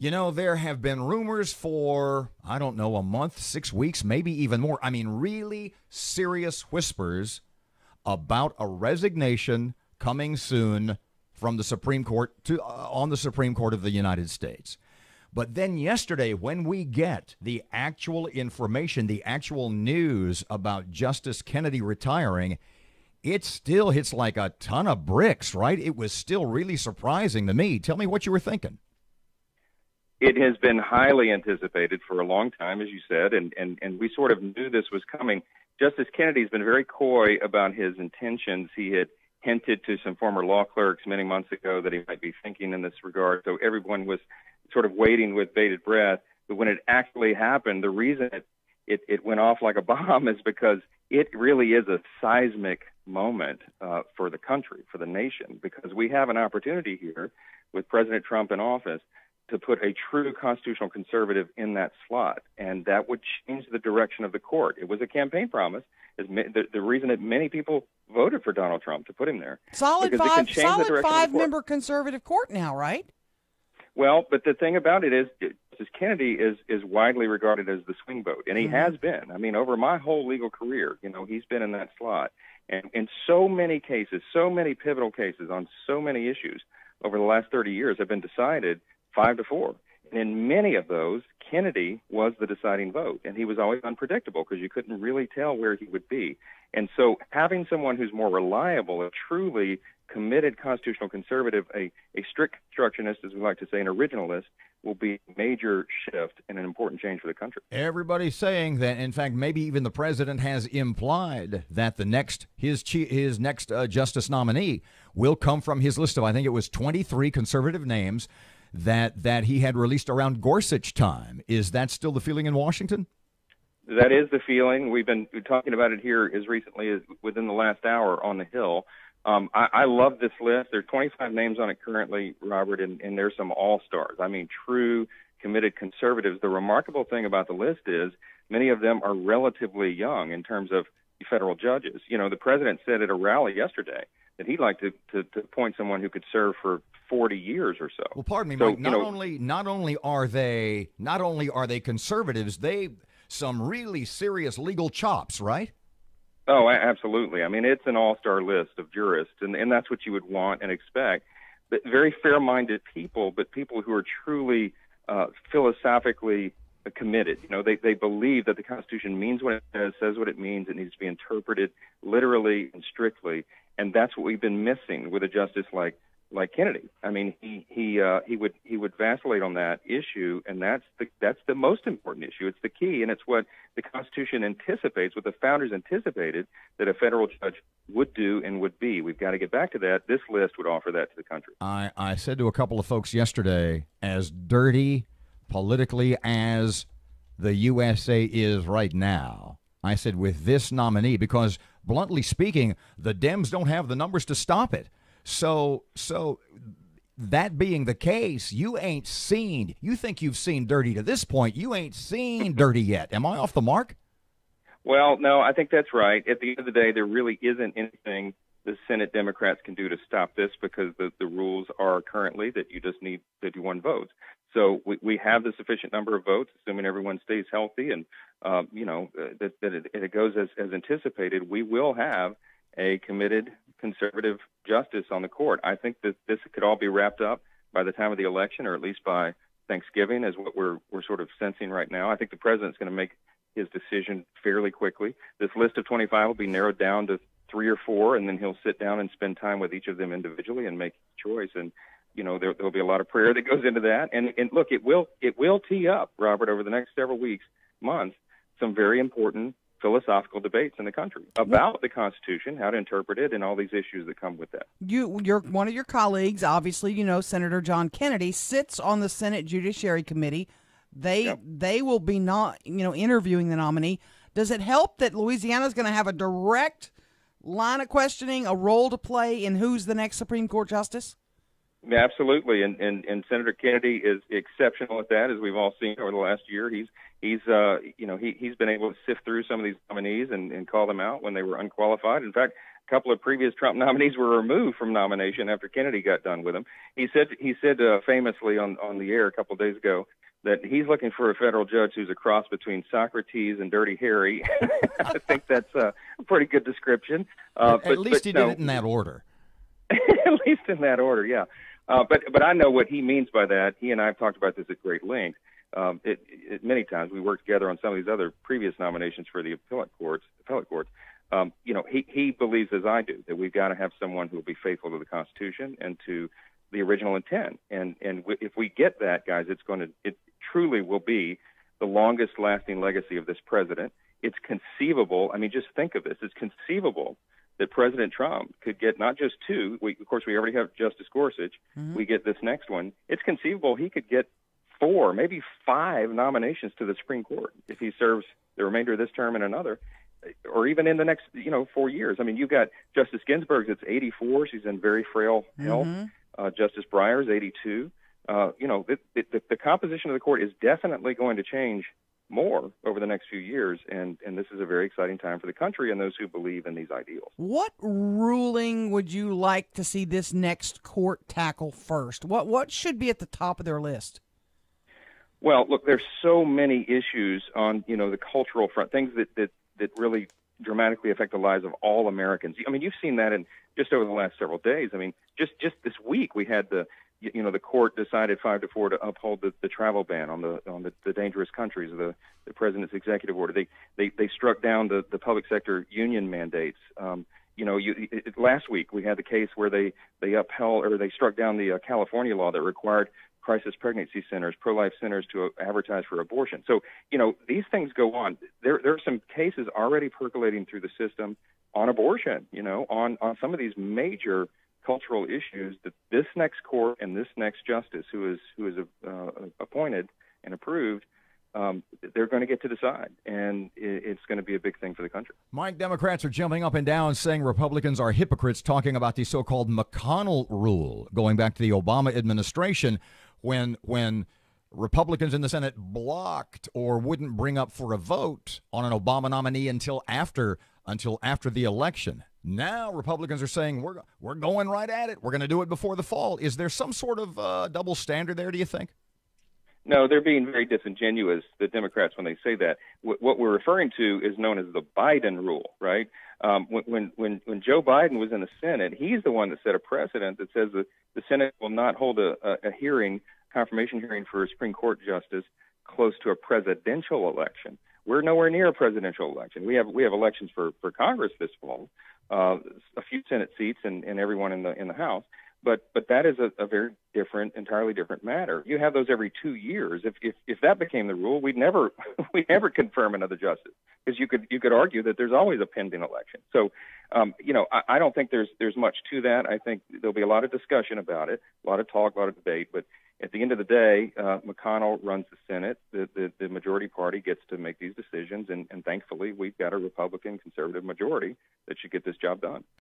You know, there have been rumors for, I don't know, a month, 6 weeks, maybe even more. I mean, really serious whispers about a resignation coming soon from the Supreme Court on the Supreme Court of the United States. But then yesterday, when we get the actual information, the actual news about Justice Kennedy retiring, it still hits like a ton of bricks, right? It was still really surprising to me. Tell me what you were thinking. It has been highly anticipated for a long time, as you said, and we sort of knew this was coming. Justice Kennedy's been very coy about his intentions. He had hinted to some former law clerks many months ago that he might be thinking in this regard, so everyone was sort of waiting with bated breath. But when it actually happened, the reason it went off like a bomb is because it really is a seismic moment for the country, for the nation, because we have an opportunity here with President Trump in office to put a true constitutional conservative in that slot, and that would change the direction of the court. It was a campaign promise. The reason that many people voted for Donald Trump to put him there. Solid five-member conservative court now, right? Well, but the thing about it is, Justice Kennedy is widely regarded as the swing vote, and he has been. I mean, over my whole legal career, he's been in that slot. And in so many cases, so many pivotal cases on so many issues over the last 30 years have been decided 5-4. And in many of those, Kennedy was the deciding vote, and he was always unpredictable because you couldn't really tell where he would be. And so having someone who's more reliable, a truly committed constitutional conservative, a strict constructionist, as we like to say, an originalist, will be a major shift and an important change for the country. Everybody's saying that, in fact, maybe even the president has implied that his next justice nominee will come from his list of, I think it was 23 conservative names that he had released around Gorsuch time. Is that still the feeling in Washington? That is the feeling. We've been talking about it here as recently as within the last hour on the Hill. I love this list. There's 25 names on it currently, Robert, and there's some all-stars. I mean, true, committed conservatives. The remarkable thing about the list is many of them are relatively young in terms of federal judges. The president said at a rally yesterday that he'd like to appoint someone who could serve for 40 years or so. Well, pardon me, Mike. Not only are they conservatives, they some really serious legal chops, right? Oh, absolutely. I mean, it's an all-star list of jurists, and that's what you would want and expect. But very fair-minded people, but people who are truly philosophically committed. They believe that the Constitution means what it says what it means. It needs to be interpreted literally and strictly, and that's what we've been missing with a justice like Kennedy. I mean, he would vacillate on that issue, and that's the most important issue. It's the key, and it's what the Constitution anticipates, what the founders anticipated that a federal judge would do and would be. We've got to get back to that. This list would offer that to the country. I said to a couple of folks yesterday, as dirty politically as the USA is right now, I said with this nominee, because bluntly speaking, the Dems don't have the numbers to stop it. So that being the case, you think you've seen dirty to this point. You ain't seen dirty yet. Am I off the mark? Well, no, I think that's right. At the end of the day, there really isn't anything the Senate Democrats can do to stop this because the rules are currently that you just need 51 votes. So we have the sufficient number of votes, assuming everyone stays healthy and, that it goes as anticipated. We will have a committed conservative justice on the court. I think that this could all be wrapped up by the time of the election, or at least by Thanksgiving, is what we're sort of sensing right now. I think the president's going to make his decision fairly quickly. This list of 25 will be narrowed down to 3 or 4, and then he'll sit down and spend time with each of them individually and make a choice. And there'll be a lot of prayer that goes into that. And look, it will tee up, Robert, over the next several weeks, months, some very important philosophical debates in the country about the Constitution, how to interpret it, and all these issues that come with that. You're one of your colleagues, obviously, Senator John Kennedy sits on the Senate Judiciary Committee. They will be interviewing the nominee. Does it help that Louisiana is going to have a direct line of questioning, a role to play in who's the next Supreme Court justice? Yeah, absolutely, and Senator Kennedy is exceptional at that, as we've all seen over the last year. He's been able to sift through some of these nominees and call them out when they were unqualified. In fact, couple of previous Trump nominees were removed from nomination after Kennedy got done with them. He said famously on the air a couple of days ago that he's looking for a federal judge who's a cross between Socrates and Dirty Harry. I think that's a pretty good description. At least he did it in that order. At least in that order, yeah. But I know what he means by that. He and I have talked about this at great length. Many times we worked together on some of these other previous nominations for the appellate courts. He believes, as I do, that we've got to have someone who will be faithful to the Constitution and to the original intent. And if we get that, guys, it truly will be the longest lasting legacy of this president. It's conceivable. I mean, just think of this. It's conceivable that President Trump could get not just two. Of course, we already have Justice Gorsuch. Mm-hmm. We get this next one. It's conceivable he could get 4, maybe 5 nominations to the Supreme Court if he serves the remainder of this term and another, or even in the next 4 years. I mean, you've got Justice Ginsburg that's 84. She's in very frail health. Mm-hmm. Justice Breyer's 82. The composition of the court is definitely going to change more over the next few years, and this is a very exciting time for the country and those who believe in these ideals. What ruling would you like to see this next court tackle first? What should be at the top of their list? Well, look, there's so many issues on the cultural front, things that really dramatically affect the lives of all Americans. I mean, you've seen that in just over the last several days. I mean, just this week we had the court decided 5-4 to uphold the travel ban on the dangerous countries of the president's executive order. They struck down the public sector union mandates. Last week we had the case where they upheld, or they struck down the California law that required crisis pregnancy centers, pro-life centers to advertise for abortion. So, these things go on. There are some cases already percolating through the system on abortion, on some of these major cultural issues that this next court and this next justice who is appointed and approved, they're going to get to decide, and it's going to be a big thing for the country. Mike, Democrats are jumping up and down saying Republicans are hypocrites, talking about the so-called McConnell rule going back to the Obama administration when Republicans in the Senate blocked or wouldn't bring up for a vote on an Obama nominee until after the election. Now Republicans are saying we're going right at it. We're going to do it before the fall. Is there some sort of double standard there, do you think? No, they're being very disingenuous, the Democrats, when they say that. What we're referring to is known as the Biden rule, right? When Joe Biden was in the Senate, he's the one that set a precedent that says that the Senate will not hold a confirmation hearing for a Supreme Court justice close to a presidential election. We're nowhere near a presidential election. We have elections for Congress this fall, a few Senate seats and everyone in the House. But that is a very different, entirely different matter. You have those every 2 years. If that became the rule, we'd never confirm another justice, because you could argue that there's always a pending election. So, I don't think there's much to that. I think there'll be a lot of discussion about it, a lot of talk, a lot of debate. But at the end of the day, McConnell runs the Senate. The majority party gets to make these decisions, and thankfully we've got a Republican conservative majority that should get this job done.